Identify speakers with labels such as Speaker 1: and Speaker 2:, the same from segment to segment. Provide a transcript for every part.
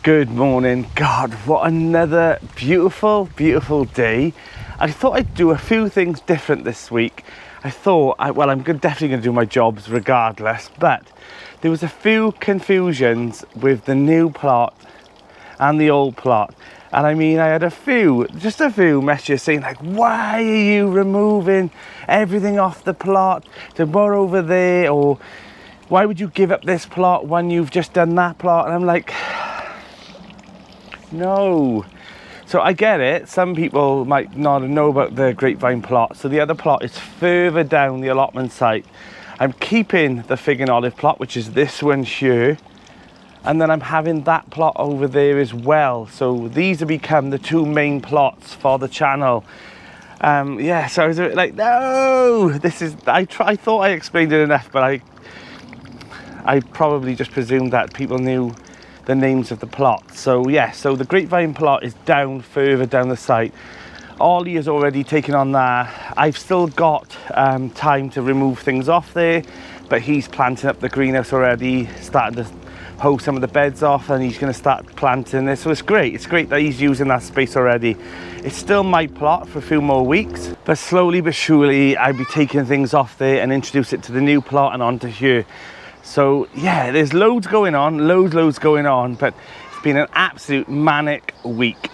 Speaker 1: Good morning. God, what another beautiful, beautiful day. I thought I'd do a few things different this week. I thought, definitely going to do my jobs regardless, but there was a few confusions with the new plot and the old plot. And I mean, I had just a few messages saying like, why are you removing everything off the plot to put over there? Or why would you give up this plot when you've just done that plot? And I'm like, no. So I get it, some people might not know about the grapevine plot. So the other plot is further down the allotment site. I'm keeping the fig and olive plot, which is this one here. And then I'm having that plot over there as well. So these have become the two main plots for the channel. Yeah, so I was a bit like, no, I thought I explained it enough, but I probably just presumed that people knew the names of the plots. So yeah, so the grapevine plot is further down the site. Ollie has already taken on that. I've still got time to remove things off there, but he's planting up the greenhouse already, starting to hoe some of the beds off, and he's going to start planting this. So it's great that he's using that space already. It's still my plot for a few more weeks, but slowly but surely I'll be taking things off there and introduce it to the new plot and onto here. So yeah, there's loads going on, but it's been an absolute manic week.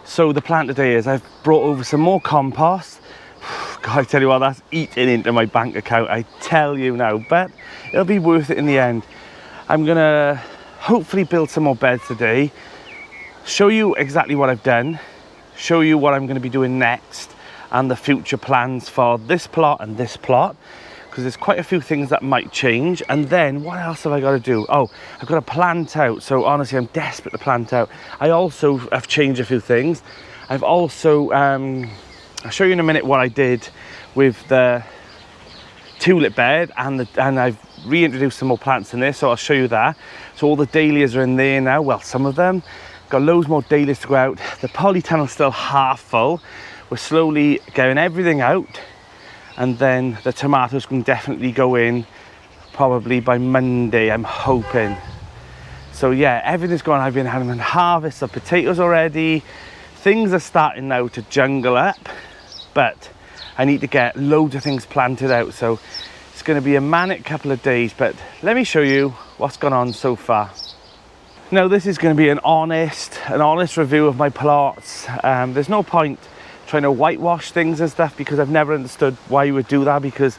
Speaker 1: So the plan today is I've brought over some more compost. God, I tell you what, that's eating into my bank account, I tell you now, but it'll be worth it in the end. I'm gonna hopefully build some more beds today, show you exactly what I've done, show you what I'm gonna be doing next, and the future plans for this plot and this plot, because there's quite a few things that might change. And then what else have I got to do? Oh, I've got to plant out. So honestly, I'm desperate to plant out. I also have changed a few things. I've also I'll show you in a minute what I did with the tulip bed, and I've reintroduced some more plants in there, so I'll show you that. So all the dahlias are in there now, well, some of them. Got loads more dahlias to go out. The polytunnel's still half full. We're slowly getting everything out. And then the tomatoes can definitely go in probably by Monday, I'm hoping. So yeah, everything's going. I've been having a harvest of potatoes already. Things are starting now to jungle up, but I need to get loads of things planted out. So it's going to be a manic couple of days, but let me show you what's gone on so far. Now this is going to be an honest review of my plots. There's no point trying to whitewash things and stuff, because I've never understood why you would do that, because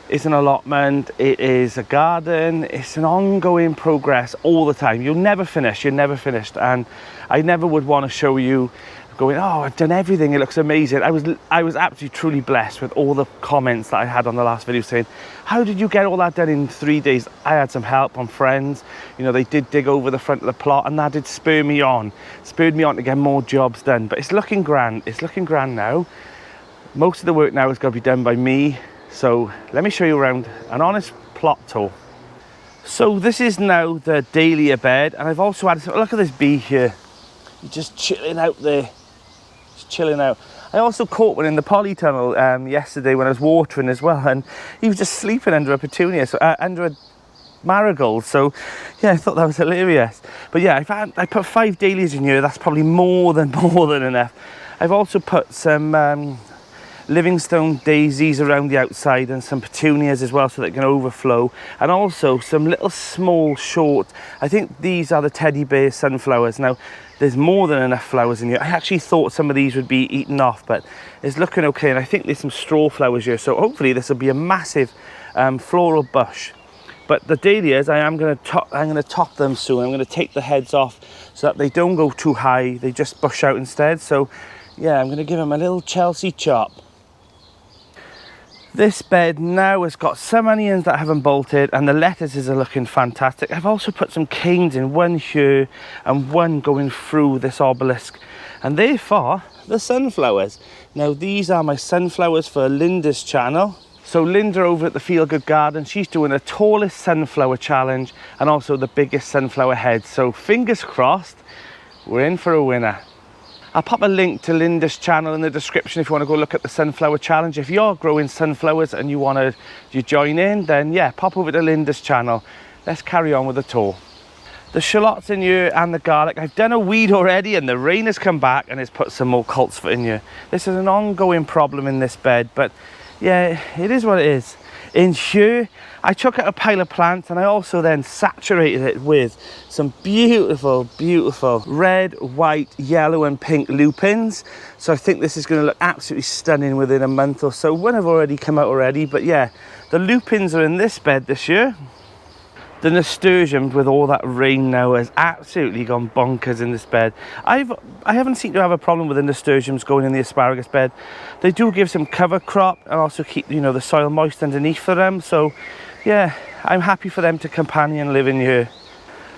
Speaker 1: it's an allotment, it is a garden, it's an ongoing progress all the time. You're never finished, and I never would want to show you going, oh, I've done everything, it looks amazing. I was absolutely truly blessed with all the comments that I had on the last video saying, how did you get all that done in 3 days? I had some help from friends, you know, they did dig over the front of the plot, and that did spurred me on to get more jobs done. But it's looking grand now. Most of the work now has got to be done by me. So let me show you around an honest plot tour. So this is now the dahlia bed, and I've also had, look at this bee here, he's just chilling out there. Chilling out. I also caught one in the polytunnel yesterday when I was watering as well, and he was just sleeping under a petunia, under a marigold. So yeah, I thought that was hilarious. But yeah, I put 5 dahlias in here. That's probably more than enough. I've also put some Livingstone daisies around the outside, and some petunias as well, so they can overflow, and also some little small short, I think these are the teddy bear sunflowers. Now there's more than enough flowers in here. I actually thought some of these would be eaten off, but it's looking okay, and I think there's some straw flowers here, so hopefully this will be a massive floral bush. But the dahlias, I'm going to top them soon. I'm going to take the heads off so that they don't go too high, they just bush out instead. So yeah, I'm going to give them a little Chelsea chop. This bed now has got some onions that haven't bolted, and the lettuces are looking fantastic. I've also put some canes in, one here and one going through this obelisk, and therefore the sunflowers. Now these are my sunflowers for Linda's channel. So Linda over at the Feel Good Garden, she's doing the tallest sunflower challenge and also the biggest sunflower head. So fingers crossed, we're in for a winner. I'll pop a link to Linda's channel in the description if you want to go look at the sunflower challenge. If you're growing sunflowers and you join in, then yeah, pop over to Linda's channel. Let's carry on with the tour. The shallots in here and the garlic. I've done a weed already and the rain has come back and it's put some more coltsfoot in here. This is an ongoing problem in this bed, but yeah, it is what it is. In here, I took out a pile of plants and I also then saturated it with some beautiful, beautiful red, white, yellow and pink lupins. So I think this is going to look absolutely stunning within a month or so. One have already come out already, but yeah, the lupins are in this bed this year. The nasturtiums, with all that rain now, has absolutely gone bonkers in this bed. I haven't seemed to have a problem with the nasturtiums going in the asparagus bed. They do give some cover crop and also keep, you know, the soil moist underneath for them. So yeah, I'm happy for them to companion live in here.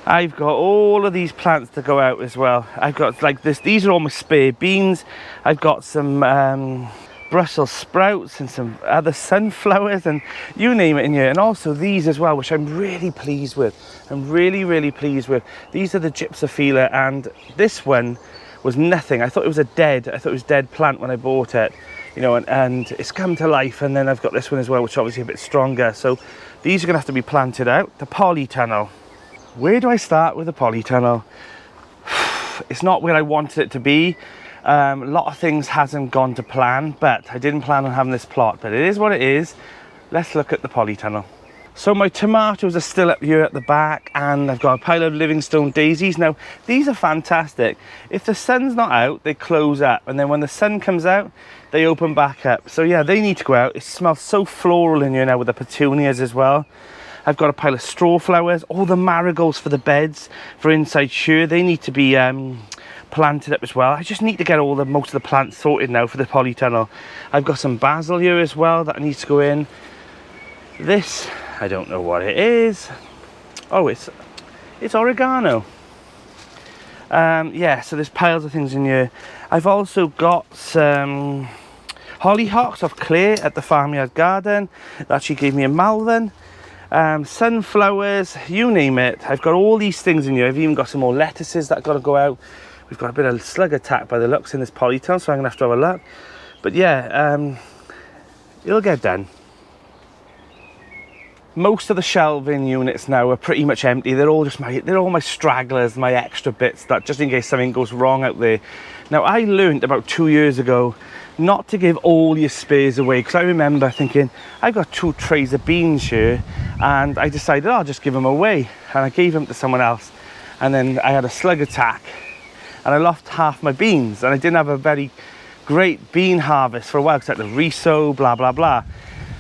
Speaker 1: I've got all of these plants to go out as well. I've got like this, these are all my spare beans. I've got some Brussels sprouts and some other sunflowers and you name it in here, and also these as well, which I'm really pleased with. I'm really pleased with. These are the gypsophila, and this one was nothing. I thought it was a dead plant when I bought it, you know, and it's come to life. And then I've got this one as well, which is obviously a bit stronger, so these are gonna have to be planted out. The polytunnel, where do I start with the polytunnel? It's not where I wanted it to be. A lot of things hasn't gone to plan, but I didn't plan on having this plot, but it is what it is. Let's look at the polytunnel. So my tomatoes are still up here at the back, and I've got a pile of Livingstone daisies. Now, these are fantastic. If the sun's not out, they close up, and then when the sun comes out, they open back up. So yeah, they need to go out. It smells so floral in here now with the petunias as well. I've got a pile of straw flowers, all the marigolds for the beds for inside here. They need to be planted up as well. I just need to get most of the plants sorted now for the polytunnel. I've got some basil here as well that needs to go in. This, I don't know what it is. Oh, it's oregano. Yeah, so there's piles of things in here. I've also got some hollyhocks off Claire at the farmyard garden that she gave me in Malvern. Sunflowers, you name it. I've got all these things in here. I've even got some more lettuces that got to go out. We've got a bit of slug attack by the looks in this polytunnel, so I'm gonna have to have a look. But yeah, it'll get done. Most of the shelving units now are pretty much empty. They're all my stragglers, my extra bits, that just in case something goes wrong out there. Now, I learned about 2 years ago not to give all your spares away, because I remember thinking, I've got 2 trays of beans here, and I decided I'll just give them away, and I gave them to someone else, and then I had a slug attack and I lost half my beans, and I didn't have a very great bean harvest for a while because I had to re-sow, blah blah blah.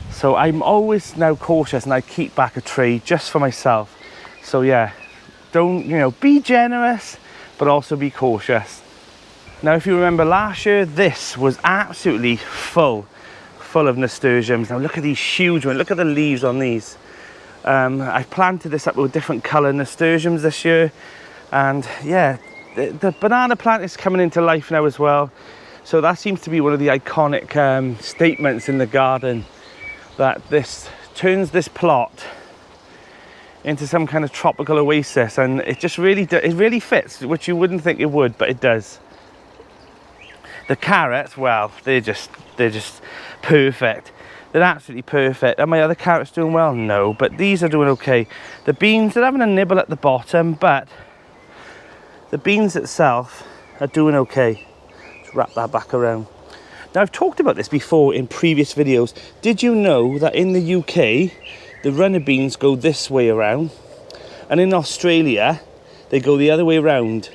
Speaker 1: So I'm always now cautious, and I keep back a tray just for myself. So yeah, don't, you know, be generous but also be cautious. Now, if you remember last year, this was absolutely full of nasturtiums. Now look at these huge ones, look at the leaves on these. I've planted this up with different colour nasturtiums this year, and yeah, the banana plant is coming into life now as well. So that seems to be one of the iconic statements in the garden, that this turns this plot into some kind of tropical oasis, and it just really fits, which you wouldn't think it would, but it does. The carrots, well, they're just perfect. They're absolutely perfect. Are my other carrots doing well? No, but these are doing okay. The beans, they're having a nibble at the bottom, but the beans itself are doing okay. Let's wrap that back around. Now, I've talked about this before in previous videos. Did you know that in the UK, the runner beans go this way around, and in Australia, they go the other way around?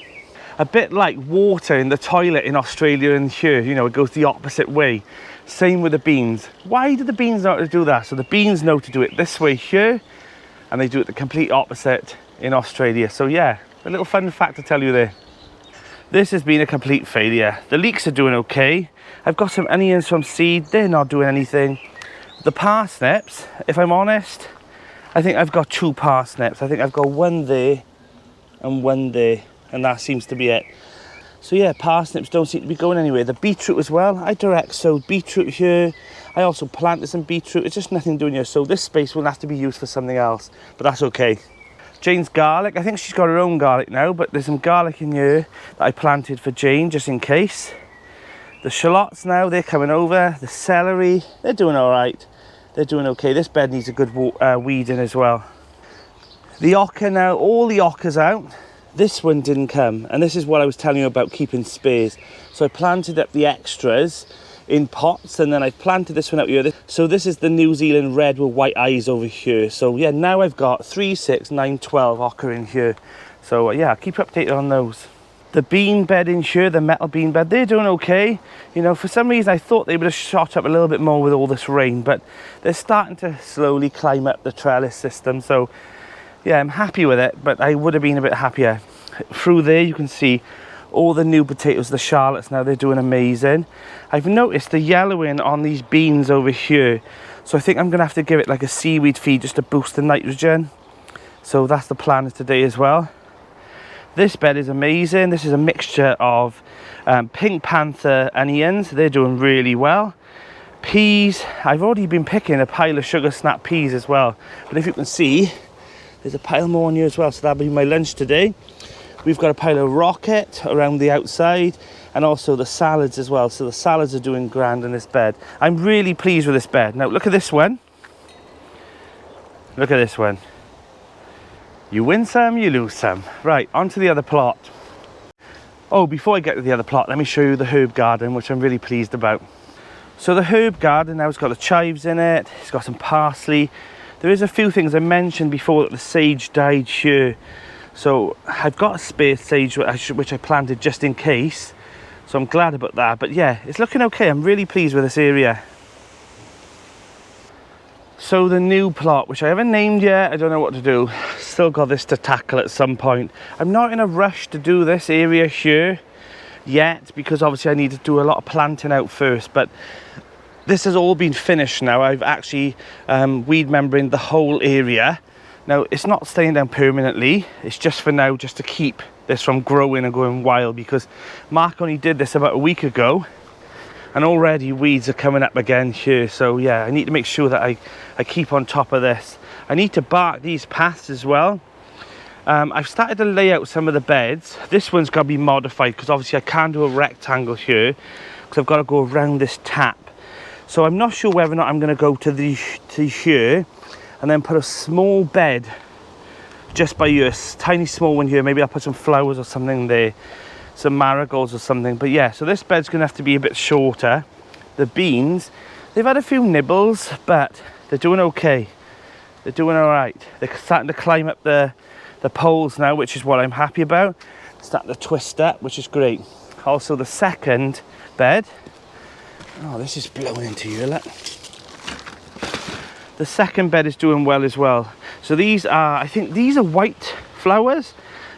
Speaker 1: A bit like water in the toilet in Australia and here, you know, it goes the opposite way. Same with the beans. Why do the beans know how to do that? So the beans know to do it this way here, and they do it the complete opposite in Australia. So yeah, a little fun fact to tell you there. This has been a complete failure. The leeks are doing okay. I've got some onions from seed, they're not doing anything. The parsnips, if I'm honest, I think I've got 2 parsnips. I think I've got one there and one there, and that seems to be it. So yeah, parsnips don't seem to be going anywhere. The beetroot as well, I direct sowed beetroot here. I also planted some beetroot. It's just nothing doing here, so this space will have to be used for something else, but that's okay. Jane's garlic, I think she's got her own garlic now, but there's some garlic in here that I planted for Jane just in case. The shallots now, they're coming over. The celery, they're doing all right. They're doing okay. This bed needs a good weed in as well. The ocker now, all the ockers out. This one didn't come, and this is what I was telling you about keeping spares. So I planted up the extras in pots, and then I planted this one out here. So this is the New Zealand red with white eyes over here. So yeah, now I've got 3, 6, 9, 12 ocker in here. So yeah, I'll keep you updated on those. The bean bed in here, the metal bean bed, they're doing okay. You know, for some reason I thought they would have shot up a little bit more with all this rain, but they're starting to slowly climb up the trellis system. So yeah, I'm happy with it, but I would have been a bit happier. Through there you can see all the new potatoes, the Charlottes now, they're doing amazing. I've noticed the yellowing on these beans over here. So I think I'm gonna have to give it like a seaweed feed just to boost the nitrogen. So that's the plan today as well. This bed is amazing. This is a mixture of Pink Panther onions. They're doing really well. Peas, I've already been picking a pile of sugar snap peas as well. But if you can see, there's a pile more on here as well. So that'll be my lunch today. We've got a pile of rocket around the outside and also the salads as well. So the salads are doing grand in this bed. I'm really pleased with this bed. Now look at this one. Look at this one. You win some, you lose some. Right, on to the other plot. Oh, before I get to the other plot, let me show you the herb garden, which I'm really pleased about. So the herb garden now has got the chives in it. It's got some parsley. There is a few things I mentioned before that the sage died here. So I've got a spare sage which I planted just in case. So I'm glad about that. But yeah, it's looking okay. I'm really pleased with this area. So the new plot, which I haven't named yet, I don't know what to do. Still got this to tackle at some point. I'm not in a rush to do this area here yet, because obviously I need to do a lot of planting out first. But this has all been finished now. I've actually weed membraned the whole area. Now, it's not staying down permanently. It's just for now, just to keep this from growing and going wild, because Mark only did this about a week ago. And already weeds are coming up again here. So yeah, I need to make sure that I keep on top of this. I need to bark these paths as well. I've started to lay out some of the beds. This one's got to be modified because obviously I can't do a rectangle here because I've got to go around this tap. So I'm not sure whether or not I'm going to go to here and then put a small bed just by here, tiny small one here. Maybe I'll put some flowers or something there. Some marigolds or something. But yeah, so this bed's gonna have to be a bit shorter. The beans, they've had a few nibbles, but they're doing okay. They're doing all right. They're starting to climb up the poles now, which is what I'm happy about. Starting to twist up, which is great. Also the second bed, oh, this is blowing into you, look. The second bed is doing well as well. So these are, I think these are white flowers,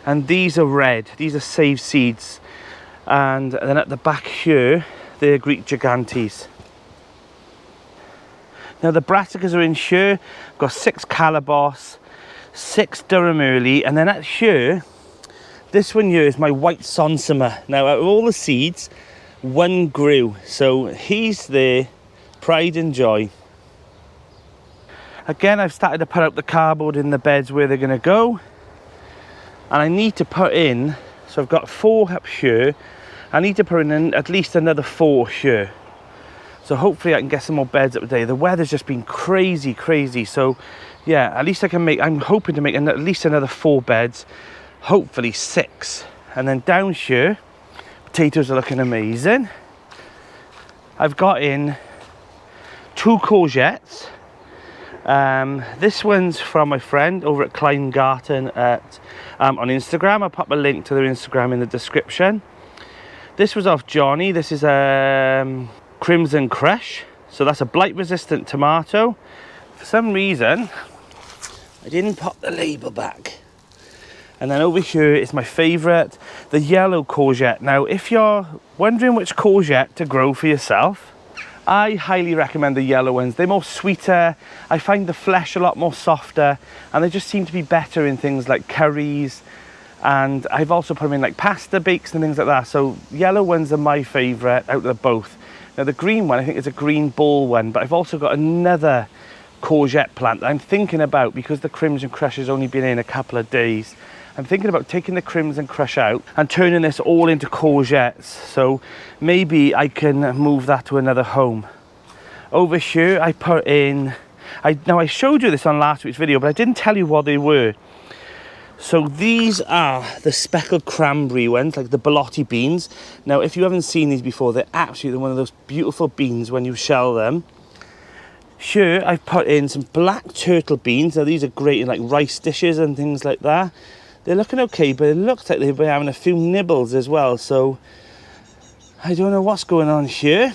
Speaker 1: and these are red. These are saved seeds. And then at the back here, they're Greek gigantes. Now the brassicas are in here. I've got 6 calabos, 6 Durham early, and then at here, this one here is my white sonsima. Now out of all the seeds, one grew. So he's there, pride and joy. Again, I've started to put out the cardboard in the beds where they're gonna go. And I need to put in, so I've got 4 up here. I need to put in at least another 4 here. So hopefully I can get some more beds up today. The weather's just been crazy, crazy. So yeah, at least I can make, I'm hoping to make at least another 4 beds, hopefully 6. And then down here, potatoes are looking amazing. I've got in 2 courgettes. This one's from my friend over at Kleingarten at on Instagram. I'll pop a link to their Instagram in the description. This was off Johnny. This is Crimson Crush. So that's a blight resistant tomato. For some reason I didn't pop the label back. And then over here is my favourite, the yellow courgette. Now if you're wondering which courgette to grow for yourself, I highly recommend the yellow ones. They're more sweeter. I find the flesh a lot more softer, and they just seem to be better in things like curries. And I've also put them in like pasta bakes and things like that. So yellow ones are my favourite out of the both. Now the green one, I think it's a green ball one, but I've also got another courgette plant that I'm thinking about, because the Crimson Crush has only been in a couple of days. I'm thinking about taking the Crimson Crush out and turning this all into courgettes. So maybe I can move that to another home. Over here I put in, now I showed you this on last week's video, but I didn't tell you what they were. So these are the speckled cranberry ones, like the ballotti beans. Now, if you haven't seen these before, they're absolutely one of those beautiful beans when you shell them. Here, I've put in some black turtle beans. Now, these are great in like rice dishes and things like that. They're looking okay, but it looks like they've been having a few nibbles as well. So, I don't know what's going on here.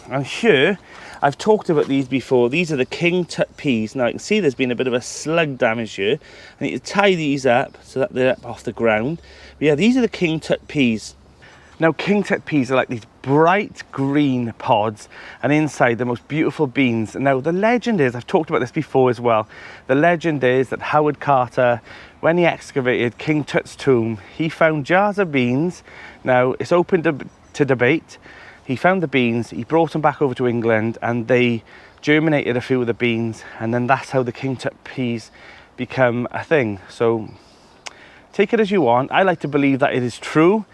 Speaker 1: And here, I've talked about these before. These are the King Tut peas. Now, I can see there's been a bit of a slug damage here. I need to tie these up so that they're up off the ground. But yeah, these are the King Tut peas. Now, King Tut peas are like these bright green pods, and inside the most beautiful beans. Now, the legend is, I've talked about this before as well, the legend is that Howard Carter, when he excavated King Tut's tomb, he found jars of beans. Now, it's open to debate. He found the beans, he brought them back over to England, and they germinated a few of the beans, and then that's how the King Tut peas become a thing. So, take it as you want. I like to believe that it is true.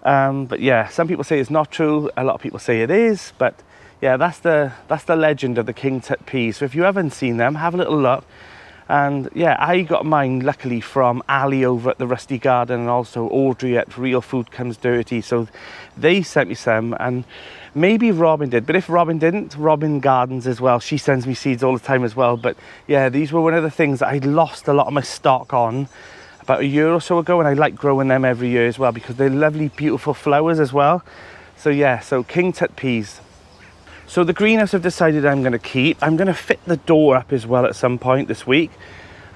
Speaker 1: But yeah, some people say it's not true. A lot of people say it is. But yeah, that's the legend of the King Tut peas. So if you haven't seen them, have a little look. And yeah, I got mine luckily from Ali over at the Rusty Garden, and also Audrey at Real Food Comes Dirty. So they sent me some, and maybe Robin did. But if Robin didn't, Robin Gardens as well. She sends me seeds all the time as well. But yeah, these were one of the things that I'd lost a lot of my stock on about a year or so ago, and I like growing them every year as well because they're lovely, beautiful flowers as well. So yeah, so King Tut peas. So the greenhouse I've decided I'm going to keep. I'm going to fit the door up as well at some point this week,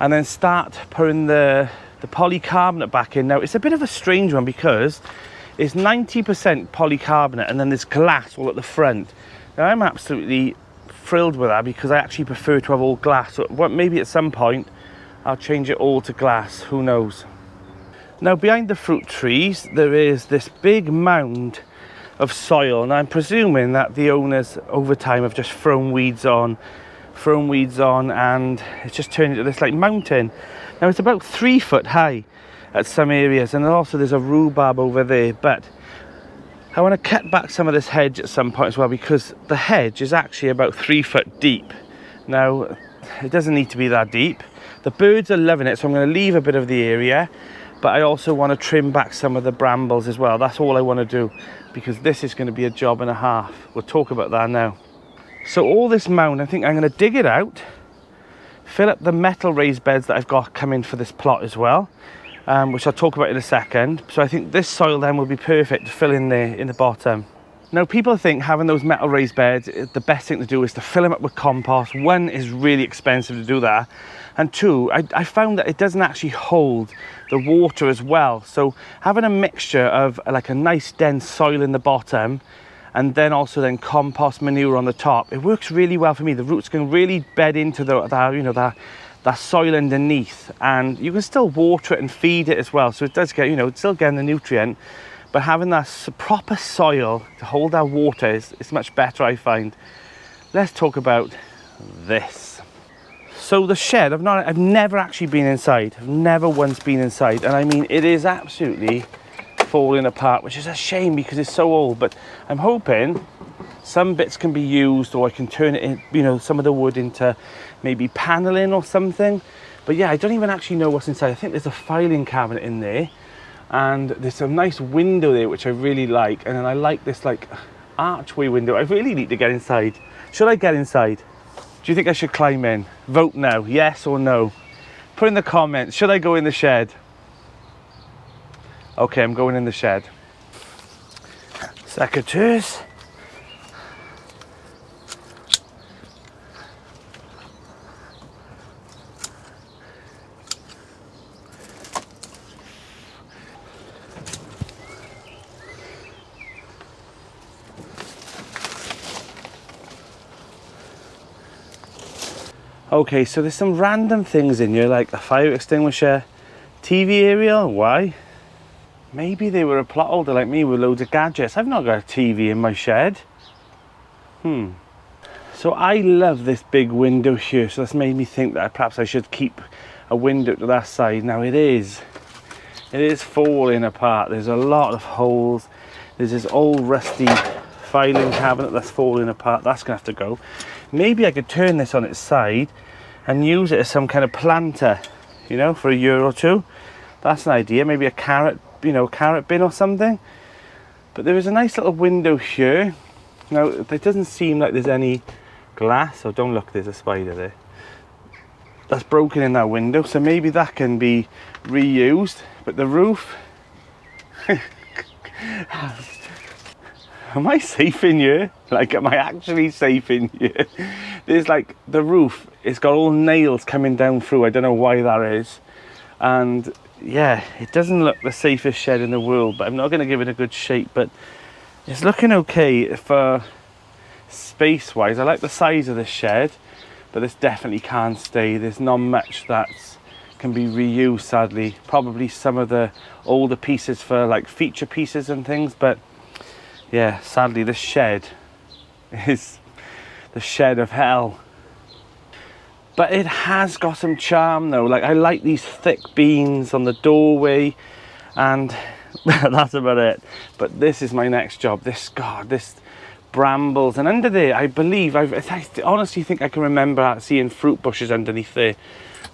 Speaker 1: and then start putting the polycarbonate back in. Now, it's a bit of a strange one because it's 90% polycarbonate and then there's glass all at the front. Now, I'm absolutely thrilled with that because I actually prefer to have all glass. So maybe at some point I'll change it all to glass, who knows. Now, behind the fruit trees there is this big mound of soil, and I'm presuming that the owners over time have just thrown weeds on, and it's just turned into this like mountain. Now, it's about 3 foot high at some areas, and also there's a rhubarb over there, but I want to cut back some of this hedge at some point as well, because the hedge is actually about 3 foot deep. Now, it doesn't need to be that deep. The birds are loving it, so I'm going to leave a bit of the area, but I also want to trim back some of the brambles as well. That's all I want to do, because this is going to be a job and a half. We'll talk about that now. So all this mound, I think I'm going to dig it out, fill up the metal raised beds that I've got coming for this plot as well, which I'll talk about in a second. So I think this soil then will be perfect to fill in there in the bottom. Now, people think having those metal raised beds, the best thing to do is to fill them up with compost. One, is really expensive to do that, and two, I found that it doesn't actually hold the water as well. So having a mixture of like a nice dense soil in the bottom, and then also then compost manure on the top, it works really well for me. The roots can really bed into that soil underneath, and you can still water it and feed it as well. So it does get, it's still getting the nutrient, but having that proper soil to hold that water is much better, I find. Let's talk about this. So the shed, I've never actually been inside. I've never once been inside, and I mean, it is absolutely falling apart, which is a shame because it's so old. But I'm hoping some bits can be used, or I can turn it in, some of the wood into maybe paneling or something. But yeah, I don't even actually know what's inside. I think there's a filing cabinet in there, and there's a nice window there which I really like, and then I like this like archway window. I really need to get inside. Should I get inside? Do you think I should climb in? Vote now, yes or no. Put in the comments, should I go in the shed? Okay, I'm going in the shed. Secateurs. Okay, so there's some random things in here, like a fire extinguisher, TV aerial. Why? Maybe they were a plot holder like me with loads of gadgets. I've not got a TV in my shed. So I love this big window here, so that's made me think that perhaps I should keep a window to that side. Now it is falling apart. There's a lot of holes. There's this old rusty filing cabinet that's falling apart. That's gonna have to go. Maybe I could turn this on its side and use it as some kind of planter, you know, for a year or two. That's an idea. Maybe a carrot, you know, carrot bin or something. But there is a nice little window here. Now, it doesn't seem like there's any glass. Oh, don't look, there's a spider there. That's broken in that window, so maybe that can be reused. But the roof... Am I safe in here? Like, am I actually safe in here? There's like, the roof, it's got all nails coming down through. I don't know why that is. And yeah, it doesn't look the safest shed in the world, but I'm not going to give it a good shape. But it's looking okay for space-wise. I like the size of this shed, but this definitely can't stay. There's not much that can be reused, sadly. Probably some of the older pieces for like feature pieces and things, but yeah, sadly this shed is the shed of hell. But it has got some charm though. Like, I like these thick beams on the doorway, and that's about it. But this is my next job. This brambles, and under there, I believe, I honestly think I can remember seeing fruit bushes underneath there.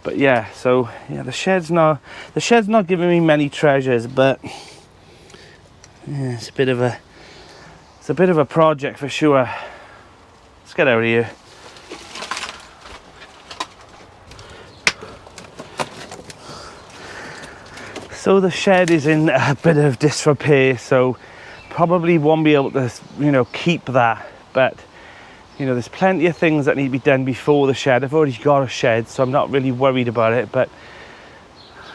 Speaker 1: But yeah, so yeah, the shed's not giving me many treasures, but yeah, it's a bit of a project for sure. Let's get out of here. So the shed is in a bit of disrepair, so probably won't be able to, you know, keep that. But you know, there's plenty of things that need to be done before the shed. I've already got a shed, so I'm not really worried about it. But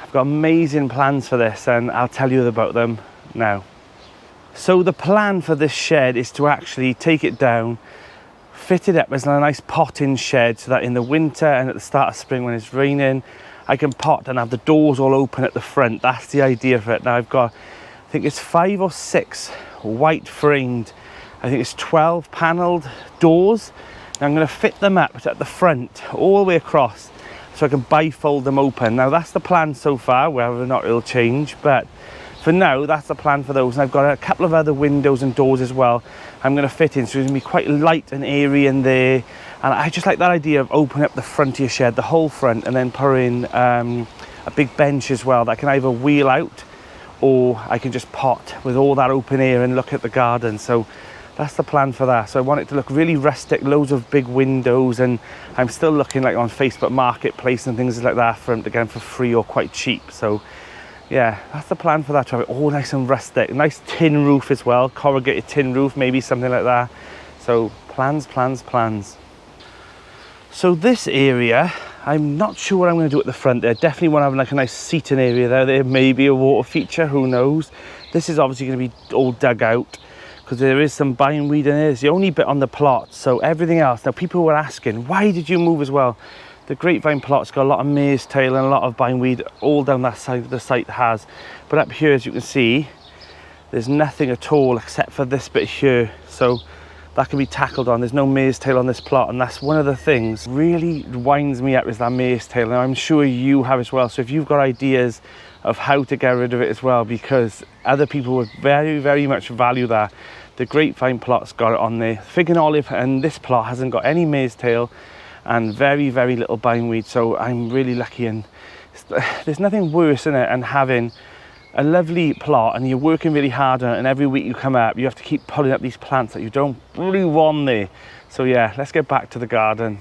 Speaker 1: I've got amazing plans for this, and I'll tell you about them now. So the plan for this shed is to actually take it down, fit it up as a nice potting shed, so that in the winter and at the start of spring when it's raining, I can pot and have the doors all open at the front. That's the idea for it. Now I've got, I think it's 5 or 6 white framed, I think it's 12 panelled doors. Now I'm going to fit them up at the front all the way across so I can bifold them open. Now that's the plan so far, whether or not it'll change, but for now that's the plan for those. And I've got a couple of other windows and doors as well I'm going to fit in, so it's going to be quite light and airy in there. And I just like that idea of opening up the front of your shed, the whole front, and then put in a big bench as well that I can either wheel out, or I can just pot with all that open air and look at the garden. So that's the plan for that. So I want it to look really rustic, loads of big windows, and I'm still looking like on Facebook Marketplace and things like that for them to get them for free or quite cheap. So yeah, that's the plan for that, to have it all nice and rustic. A nice tin roof as well, corrugated tin roof, maybe something like that. So plans. So this area, I'm not sure what I'm going to do at the front there. Definitely want to have like a nice seating area there. There may be a water feature, who knows. This is obviously going to be all dug out because there is some bindweed in there. It's the only bit on the plot. So everything else, now people were asking, why did you move as well? The grapevine plot's got a lot of maize tail and a lot of bindweed all down that side of the site has. But up here, as you can see, there's nothing at all except for this bit here. So that can be tackled on. There's no maize tail on this plot, and that's one of the things really winds me up, is that maize tail. And I'm sure you have as well. So if you've got ideas of how to get rid of it as well, because other people would very, very much value that. The grapevine plot's got it on there. Fig and olive, and this plot hasn't got any maize tail and very, very little bindweed. So I'm really lucky, and there's nothing worse in it and having a lovely plot and you're working really hard on it, and every week you come up, you have to keep pulling up these plants that you don't really want there. So yeah, let's get back to the garden.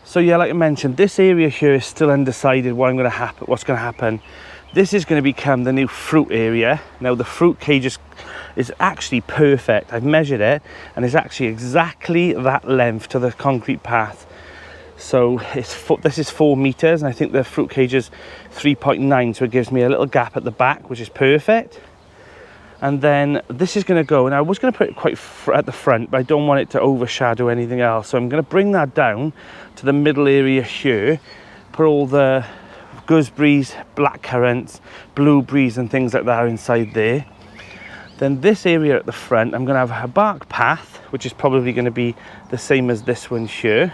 Speaker 1: So yeah, like I mentioned, this area here is still undecided what's going to happen. This is going to become the new fruit area. Now the fruit cage is actually perfect. I've measured it, and it's actually exactly that length to the concrete path. So this is 4 meters, and I think the fruit cage is 3.9, so it gives me a little gap at the back, which is perfect. And then this is going to go, and I was going to put it quite at the front, but I don't want it to overshadow anything else. So I'm going to bring that down to the middle area here, put all the gooseberries, blackcurrants, blueberries and things like that inside there. Then this area at the front, I'm going to have a bark path, which is probably going to be the same as this one here,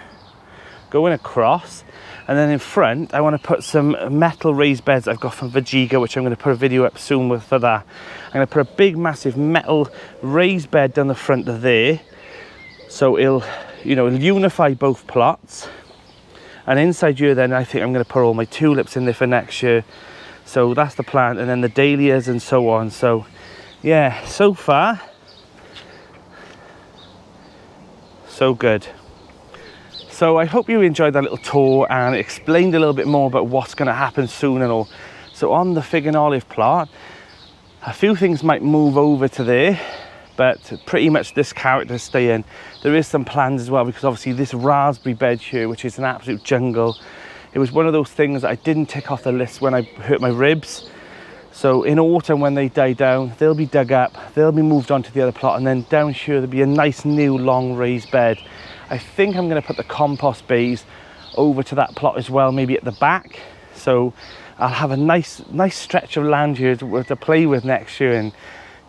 Speaker 1: going across. And then in front, I want to put some metal raised beds I've got from Veggie, which I'm going to put a video up soon with for that. I'm going to put a big massive metal raised bed down the front of there, so it'll unify both plots. And inside here then I think I'm going to put all my tulips in there for next year. So that's the plan, and then the dahlias and so on. So yeah, so far so good. So I hope you enjoyed that little tour and explained a little bit more about what's going to happen soon and all. So on the fig and olive plot, a few things might move over to there, but pretty much this character stay in. There is some plans as well, because obviously this raspberry bed here, which is an absolute jungle, it was one of those things that I didn't tick off the list when I hurt my ribs. So in autumn, when they die down, they'll be dug up, they'll be moved on to the other plot, and then down here there'll be a nice new long raised bed. I think I'm going to put the compost bays over to that plot as well, maybe at the back. So I'll have a nice stretch of land here to play with next year. And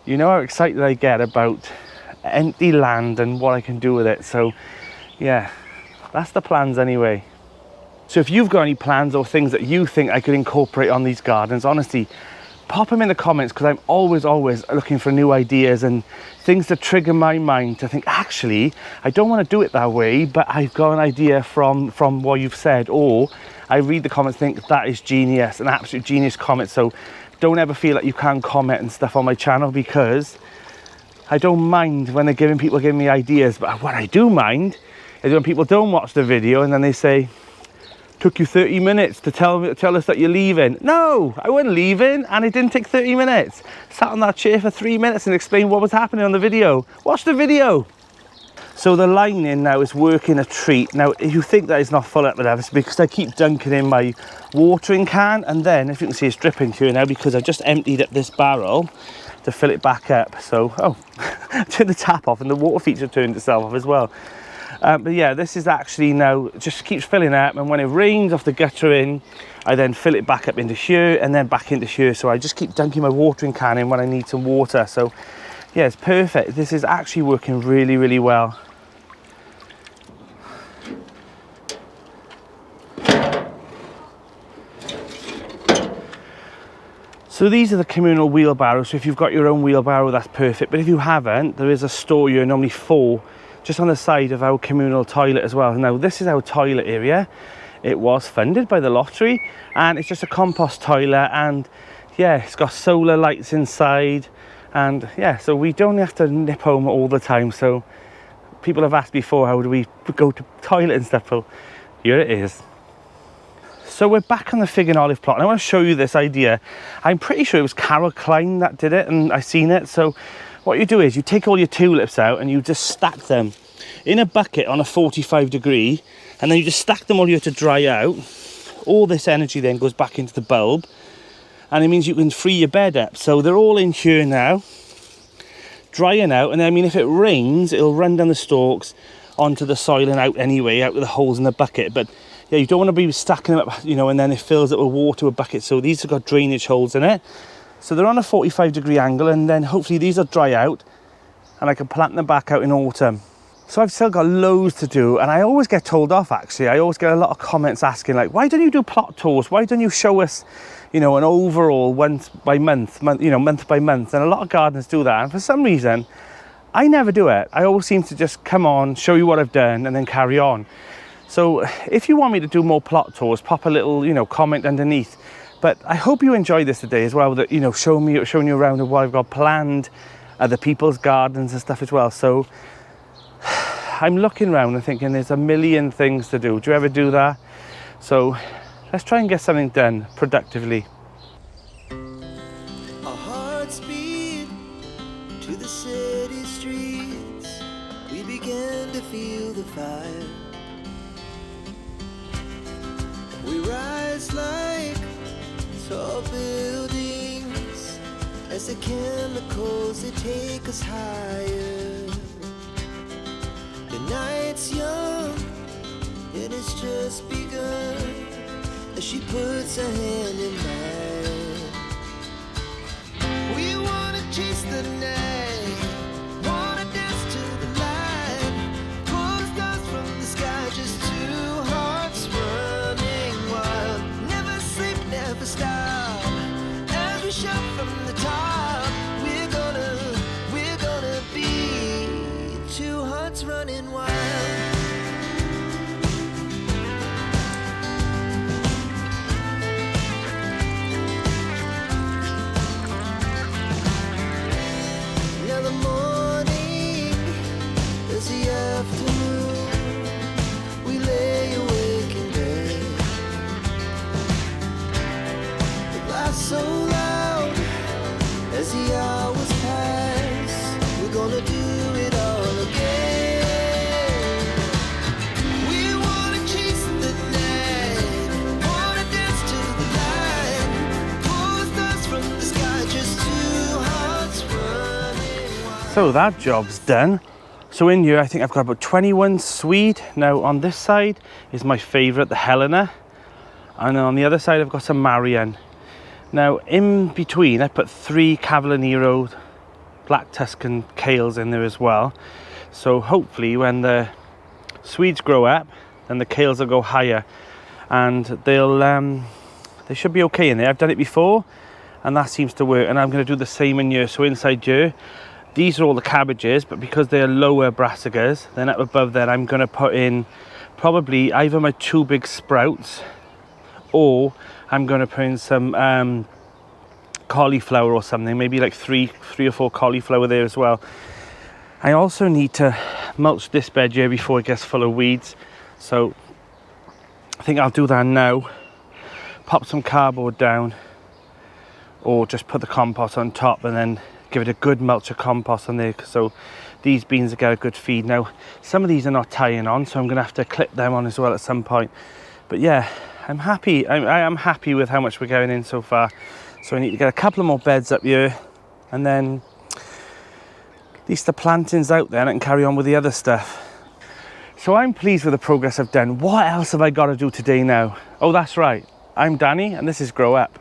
Speaker 1: you know how excited I get about empty land and what I can do with it. So yeah, that's the plans anyway. So if you've got any plans or things that you think I could incorporate on these gardens, honestly, pop them in the comments, because I'm always looking for new ideas and things to trigger my mind to think, actually, I don't want to do it that way, but I've got an idea from what you've said. Or I read the comments, think that is genius, an absolute genius comment. So don't ever feel like you can't comment and stuff on my channel, because I don't mind when people giving me ideas. But what I do mind is when people don't watch the video and then they say, took you 30 minutes to tell us that you're leaving. No, I wasn't leaving, and it didn't take 30 minutes. Sat on that chair for 3 minutes and explained what was happening on the video. Watch the video. So the lining now is working a treat. Now, if you think that it's not full up with that, it's because I keep dunking in my watering can, and then, if you can see, it's dripping here now because I just emptied up this barrel to fill it back up. So, turn the tap off and the water feature turned itself off as well. But yeah, this is actually now just keeps filling up, and when it rains off the gutter in, I then fill it back up into here and then back into here. So I just keep dunking my watering can in when I need some water. So yeah, it's perfect. This is actually working really well. So these are the communal wheelbarrows. So if you've got your own wheelbarrow, that's perfect. But if you haven't, there is a store here, normally 4, just on the side of our communal toilet as well. Now this is our toilet area. It was funded by the lottery, and it's just a compost toilet, and yeah, it's got solar lights inside, and yeah, so we don't have to nip home all the time. So people have asked before, how do we go to toilet and stuff? Well, here it is. So we're back on the fig and olive plot, and I want to show you this idea. I'm pretty sure it was Carol Klein that did it, and I seen it. So what you do is you take all your tulips out and you just stack them in a bucket on a 45 degree, and then you just stack them all here to dry out. All this energy then goes back into the bulb, and it means you can free your bed up. So they're all in here now, drying out, and then, I mean, if it rains, it'll run down the stalks onto the soil and out anyway, out with the holes in the bucket. But yeah, you don't want to be stacking them up, you know, and then it fills up with water with buckets. So these have got drainage holes in it. So they're on a 45 degree angle, and then hopefully these will dry out and I can plant them back out in autumn. So I've still got loads to do, and I always get told off, actually. I always get a lot of comments asking, like, why don't you do plot tours? Why don't you show us, you know, an overall month by month, you know, month by month? And a lot of gardeners do that, and for some reason, I never do it. I always seem to just come on, show you what I've done, and then carry on. So if you want me to do more plot tours, pop a little, you know, comment underneath. But I hope you enjoyed this today as well, that, you know, showing you around of what I've got planned, other people's gardens and stuff as well. So I'm looking around and thinking there's a million things to do. Do you ever do that? So let's try and get something done productively.
Speaker 2: Our hearts beat to the city streets. We began to feel the fire. We rise like tall buildings as the chemicals, they take us higher. The night's young and it's just begun as she puts her hand in mine. We wanna chase the night, wanna dance to the light, pull stars from the sky, just two hearts running wild. Never sleep, never stop, as we shout from the top. We're gonna be two hearts running wild.
Speaker 1: So that job's done. So in here, I think I've got about 21 swede. Now on this side is my favorite, the helenor. And on the other side, I've got some marion. Now in between, I put 3 Cavallonero black Tuscan kales in there as well. So hopefully when the swedes grow up, then the kales will go higher, and they should be okay in there. I've done it before and that seems to work, and I'm going to do the same in here. So inside here, these are all the cabbages, but because they're lower brassicas, then up above there I'm going to put in probably either my 2 big sprouts, or I'm going to put in some cauliflower or something, maybe like three or 4 cauliflower there as well. I also need to mulch this bed here before it gets full of weeds, so I think I'll do that now. Pop some cardboard down, or just put the compost on top and then give it a good mulch of compost on there, so these beans will get a good feed. Now some of these are not tying on, so I'm going to have to clip them on as well at some point. But yeah, I'm happy. I am happy with how much we're going in so far. So I need to get a couple of more beds up here, and then at least the plantings out there, and I can carry on with the other stuff. So I'm pleased with the progress I've done. What else have I got to do today now? Oh, that's right. I'm Danny, and this is Grow Up.